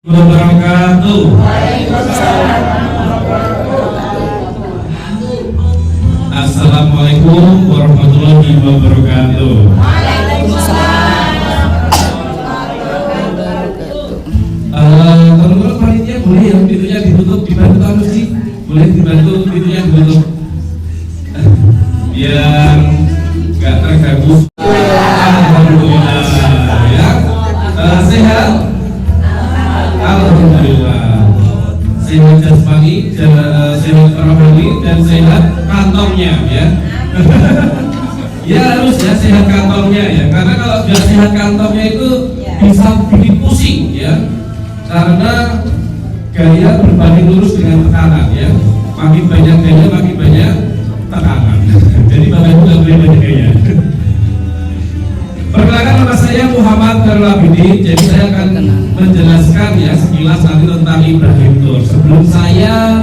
Wabarakatuh. Assalamualaikum warahmatullahi wabarakatuh. Teman-teman panitia boleh yang pintunya ditutup, dibantu kamu sih? Boleh dibantu pintunya ditutup biar nggak terganggu. Alhamdulillah ya. Sehat? Alhamdulillah. Sehat jasmani, sehat rohani, dan sehat kantongnya ya. Ya harus ya sehat kantongnya ya, karena kalau sudah sehat kantongnya itu bisa bikin pusing ya, karena gaya berbanding lurus dengan tekanan ya. Makin banyak gaya, makin banyak tekanan. Jadi Bapak Ibu nggak boleh banyak gaya. Perkenalkan, nama saya Muhammad Khairul Abidin. Jadi saya akan menjelaskan ya sekilas nanti tentang Ibrahim Tour. Sebelum saya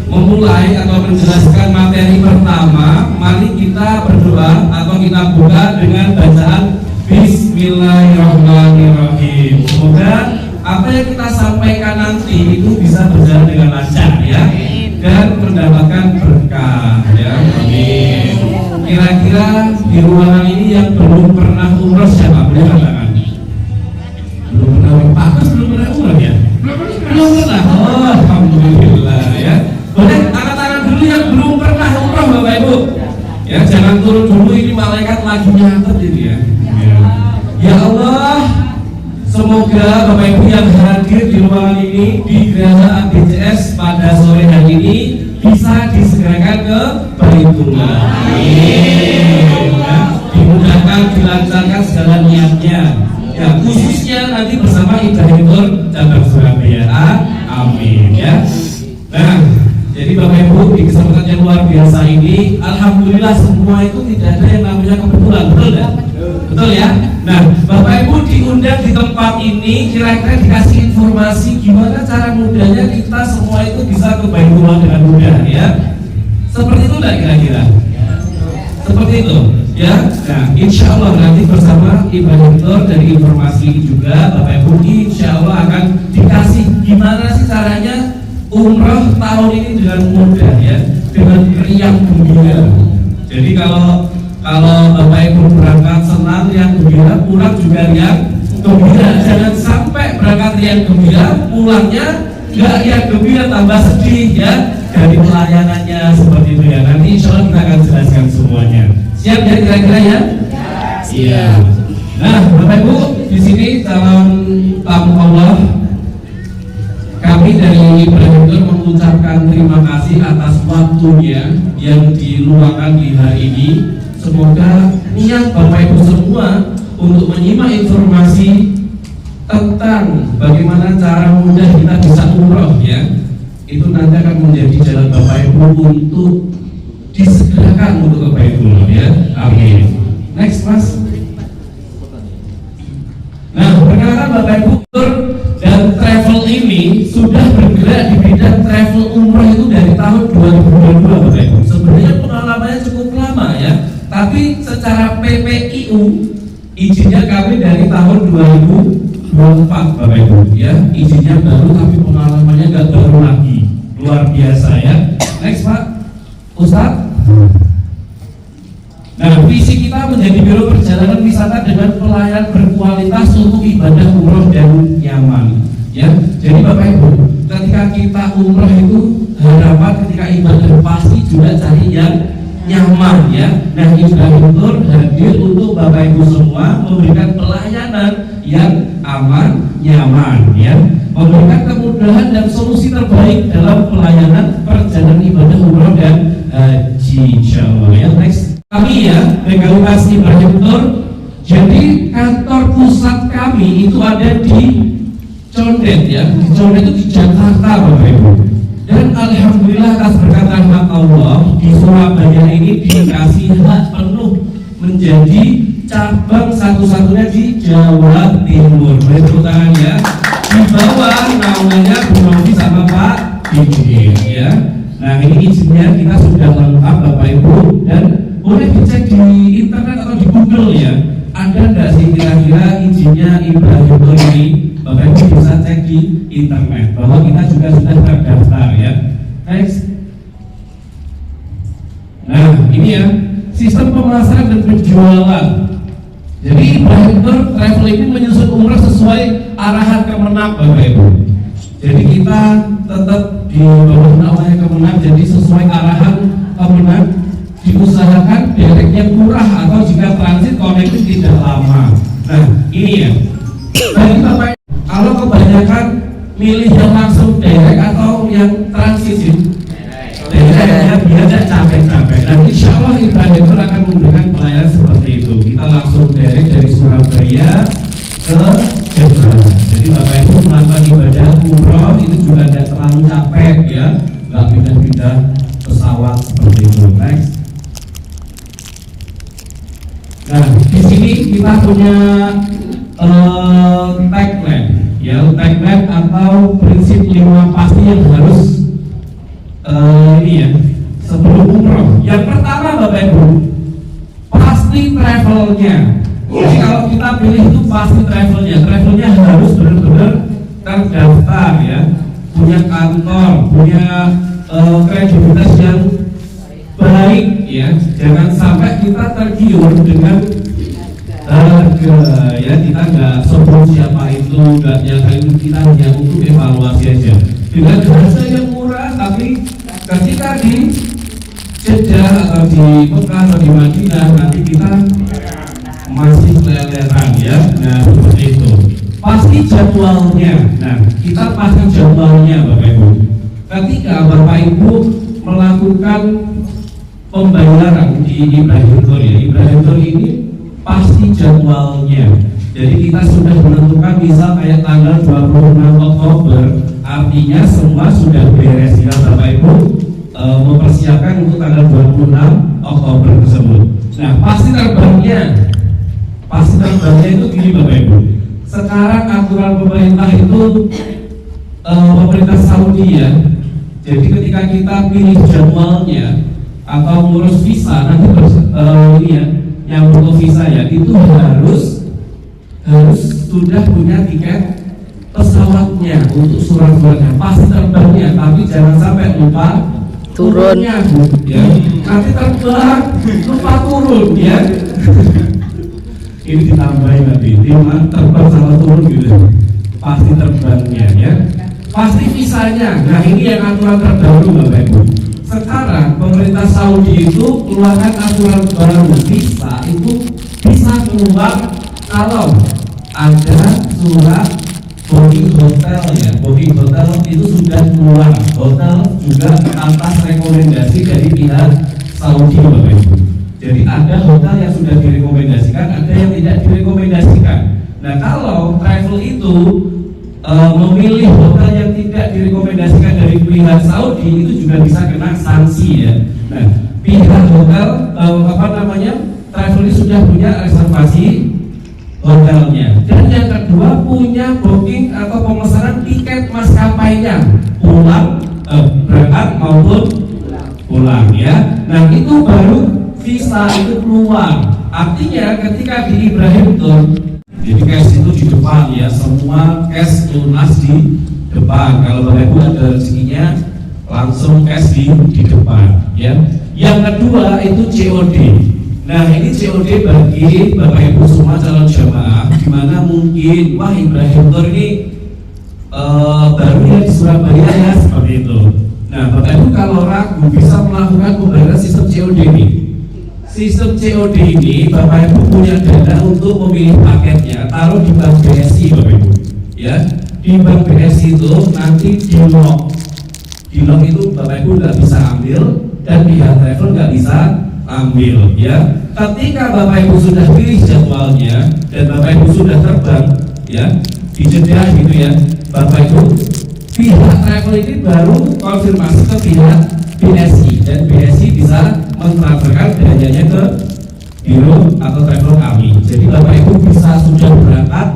memulai atau menjelaskan materi pertama, mari kita berdoa atau kita buka dengan bacaan Bismillahirrahmanirrahim. Semoga apa yang kita sampaikan nanti itu bisa berjalan dengan lancar ya, dan mendapatkan berkah ya. Amin. Kira-kira di ruangan ini yang belum pernah umroh siapa? Boleh katakan? Belum pernah umroh? Pak Agus belum pernah umroh ya? Belum pernah? Oh, alhamdulillah ya. Boleh angkat tangan dulu yang belum pernah umroh Bapak Ibu. Ya, jangan turun dulu, ini malaikat lagi nyatet ini ya. Ya Allah, semoga Bapak Ibu yang hadir di ruangan ini di Geraha ABCS pada sore hari ini bisa disegerakan ke Baitullah. Ya, dimudahkan, dilancarkan segala niatnya. Ya, khususnya nanti bersama Ibrahim Tour cabang Surabaya. Amin ya. Nah, jadi Bapak Ibu di kesempatan yang luar biasa ini, alhamdulillah semua itu tidak ada yang namanya kebetulan, betul ya? Betul ya? Nah, Bapak Ibu diundang di tempat ini, kira-kira dikasih informasi gimana cara mudahnya kita semua itu bisa ke Baitullah dengan mudah ya. Seperti itu enggak kira-kira? Seperti itu ya. Nah, insya Allah nanti bersama Ibrahim Tour dari informasi juga Bapak Ibu insya Allah akan dikasih gimana sih caranya umroh tahun ini dengan mudah ya, dengan riang gembira. Jadi kalau Bapak Ibu berangkat senang riang gembira, pulang juga riang gembira. Jangan sampai berangkat riang gembira, pulangnya nggak riang gembira, tambah sedih ya. Dari pelayanannya seperti itu ya. Nanti insya Allah kita akan jelaskan semuanya. Siap ya kira-kira ya? Iya. Nah, Bapak Ibu di sini calon tamu Allah, kami dari Ibrahim Tour mengucapkan terima kasih atas waktunya yang diluangkan di hari ini. Semoga niat Bapak Ibu semua untuk menyimak informasi tentang bagaimana cara mudah kita bisa umroh ya, itu nanti akan menjadi jalan Bapak Ibu untuk disegerakan untuk ke Baitullah ya. Amin. Next Mas. Nah, perkenalkan Bapak Ibu, Tour dan travel ini sudah bergerak di bidang travel umroh itu dari tahun 2022 Bapak Ibu. Sebenarnya pengalamannya cukup lama ya, tapi secara PPIU izinnya kami dari tahun 2024 Bapak Ibu ya. Izinnya baru tapi pengalamannya nggak baru lagi, luar biasa ya. Next Pak Ustadz. Nah, visi kita menjadi biro perjalanan wisata dengan pelayanan berkualitas untuk ibadah umroh dan nyaman ya. Jadi Bapak Ibu, ketika kita umroh itu harapan ketika ibadah pasti juga cari yang nyaman ya. Nah, Ibrahim Tour hadir untuk Bapak Ibu semua memberikan pelayanan yang aman, nyaman ya, memberikan kemudahan dan solusi terbaik dalam pelayanan perjalanan ibadah umroh dan haji insyaallah ya. Next, kami ya Legalitas Ibrahim Tour. Jadi kantor pusat kami itu ada di Condet ya. Di Condet itu di Jakarta Bapak Ibu. Dan alhamdulillah atas berkat rahmat Allah di Surabaya ini dikasih hak penuh menjadi cabang satu-satunya di Jawa Timur. Tepuk tangan ya. Di bawah namanya Bu Novi sama Pak Didi ya. Nah, ini izinnya kita sudah lengkap Bapak Ibu, dan boleh dicek di internet atau di Google ya. Ada nggak sih kira-kira izinnya Ibrahim Tour ini Bapak Ibu bisa cek di internet bahwa kita juga sudah terdaftar ya. Next. Nah ini ya sistem pemasaran dan penjualan. Jadi Ibrahim Tour Travel ini menyusun umrah sesuai arahan Kemenag Bapak Ibu. Jadi kita tetap di bawah namanya Kemenag, jadi sesuai arahan Kemenag diusahakan derek yang murah atau jika transit connected tidak lama. Nah ini ya. Jadi Bapak kalau kebanyakan milih yang langsung derek atau yang transit ya biar tidak capek-capek. Dan insya Allah Ibrahim Tour akan memberikan pelayanan seperti itu. Kita langsung derek dari Surabaya ke Jepang. Jadi Bapak Ibu melakukan ibadah umroh itu juga tidak terlalu capek ya, nggak pindah-pindah pesawat seperti itu. Next. Nah di sini kita punya tagline ya, tagline atau prinsip 5 pasti yang harus ini ya sebelum umroh. Yang pertama Bapak Ibu, pasti travelnya. Jadi kalau kita pilih itu pasti travelnya harus benar-benar terdaftar ya, punya kantor, punya kredibilitas yang baik ya. Jangan sampai kita tergiur dengan harga ya, kita nggak sombong siapa itu, nggak nyangka itu, kita hanya untuk evaluasi aja dengan harga yang murah, tapi ketika di Jeddah atau di Mekah atau di Madinah nanti kita masih leleran ya. Nah seperti itu. Pasti jadwalnya. Nah kita pasti jadwalnya Bapak Ibu. Ketika Bapak Ibu melakukan pembayaran di Ibrahim Tour ya, Ibrahim Tour ini pasti jadwalnya. Jadi kita sudah menentukan misal kayak tanggal 26 Oktober, artinya semua sudah beres ya Bapak Ibu, mempersiapkan untuk tanggal 26 Oktober tersebut. Nah pasti terbangnya itu gini Bapak Ibu. Sekarang aturan pemerintah itu pemerintah Saudi ya. Jadi ketika kita pilih jadwalnya atau ngurus visa nanti ini ya, yang untuk visa ya itu harus sudah punya tiket pesawatnya untuk surat-suratnya, pasti terbangnya, tapi jangan sampai lupa turunnya ya. Nanti terbang lupa turun ya. Ini ditambahin nanti terbang sama turun gitu, pasti terbangnya ya, pasti visanya. Nah ini yang aturan terbaru Bapak Ibu. Sekarang pemerintah Saudi itu keluarkan aturan baru, visa itu bisa keluar kalau ada surat booking hotel ya, booking hotel itu sudah keluar, hotel juga atas rekomendasi dari pihak Saudi Bapak Ibu. Jadi ada hotel yang sudah direkomendasikan, ada yang tidak direkomendasikan. Nah kalau travel itu memilih hotel yang tidak direkomendasikan dari pihak Saudi itu juga bisa kena sanksi ya. Nah pihak hotel travel ini sudah punya reservasi hotelnya, dan yang kedua punya booking atau pemesanan tiket maskapainya, berangkat maupun pulang ya. Nah itu baru visa itu keluar. Artinya ketika di Ibrahim Tour, jadi cash itu di depan ya, semua cash lunas di depan. Kalau Bapak Ibu ada rezekinya langsung cash di depan ya. Yang kedua itu COD. Nah ini COD bagi Bapak Ibu semua calon jamaah, dimana mungkin wah Ibrahim Tour ini baru ya di Surabaya ya, seperti itu. Nah Bapak Ibu kalau ragu bisa melakukan pembayaran sistem COD ini. Sistem COD ini Bapak Ibu punya dana untuk memilih paketnya, taruh di bank BSI Bapak Ibu ya. Di bank BSI itu nanti di lock itu Bapak Ibu nggak bisa ambil dan pihak travel nggak bisa ambil ya. Ketika Bapak Ibu sudah pilih jadwalnya dan Bapak Ibu sudah terbang ya di Jeddah gitu ya, Bapak Ibu pihak travel ini baru konfirmasi ke pihak BSI dan BSI bisa mentransferkan dananya ke biro atau travel kami. Jadi Bapak Ibu bisa sudah berangkat,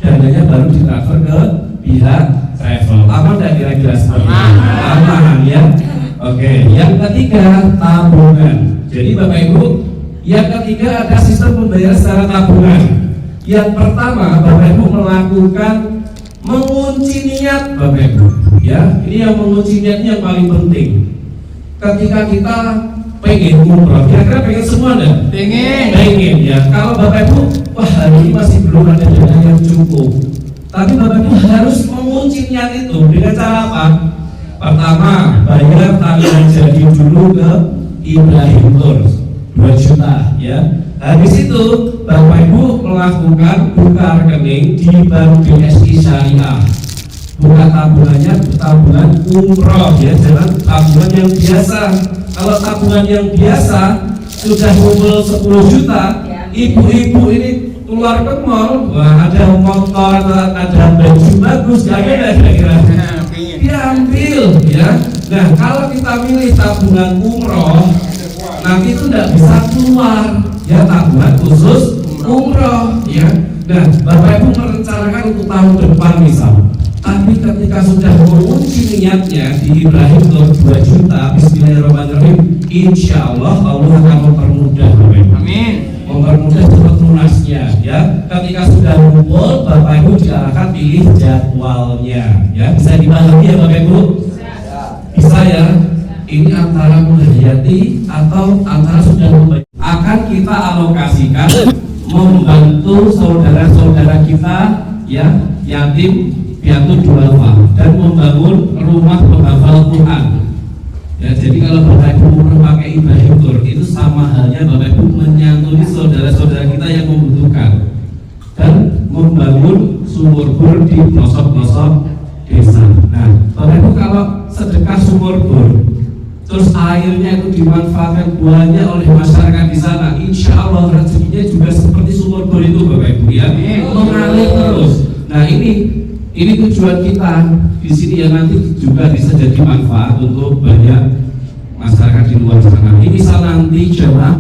dananya baru ditransfer ke pihak travel. Aman dan kira-kira seperti itu? Aman ya. Oke. Yang ketiga tabungan. Jadi Bapak Ibu, yang ketiga ada sistem pembayaran secara tabungan. Yang pertama Bapak Ibu mengunci niat Bapak Ibu. Ya, ini yang mengunci niatnya yang paling penting. Ketika kita pengen umroh, kira-kira pengen semua enggak? Pengen ya. Kalau Bapak Ibu, wah hari ini masih belum ada dana yang cukup. Tapi Bapak Ibu harus mengunci niat itu dengan cara apa? Pertama, bayar tanggungan jadi dulu ke Ibrahim Tour 2 juta ya. Habis itu Bapak Ibu melakukan buka rekening di Bank BSI Syariah. Buka tabungannya tabungan umroh ya, jangan tabungan yang biasa. Kalau tabungan yang biasa sudah kumpul 10 juta, ibu-ibu ini keluar ke mall, wah ada motor, ada baju bagus, kira-kira diambil ya. Nah kalau kita milih tabungan umroh, nanti itu tidak bisa keluar ya, tabungan khusus umroh ya. Nah Bapak Ibu merencanakan untuk tahun depan misal, tapi ketika sudah mengunci niatnya di Ibrahim Tour 2 juta, bismillahirrahmanirrahim, insya Allah Allah akan mempermudah Bapak Ibu. Amin. Mempermudah cepat lunasnya ya. Ketika sudah kumpul, Bapak Ibu diarahkan pilih jadwalnya ya. Bisa dipahami ya Bapak Ibu? Bisa ya. Ini antara menghayati atau antara sudah membayar. Akan kita alokasikan membantu saudara-saudara kita ya, yatim piatu duafa, dan membangun rumah penghafal Quran ya. Jadi kalau Bapak Ibu pakai Ibrahim Tour itu sama halnya Bapak Ibu menyantuni saudara-saudara kita yang membutuhkan dan membangun sumur bor di pelosok-pelosok desa. Nah Bapak Ibu kalau sedekah sumur bor terus airnya itu dimanfaatkan buahnya oleh masyarakat di sana, insya Allah rezekinya juga seperti sumur bor itu Bapak Ibu ya, mengalir terus. Nah ini tujuan kita di sini ya, nanti juga bisa jadi manfaat untuk banyak masyarakat di luar sana. Ini misal nanti jemaah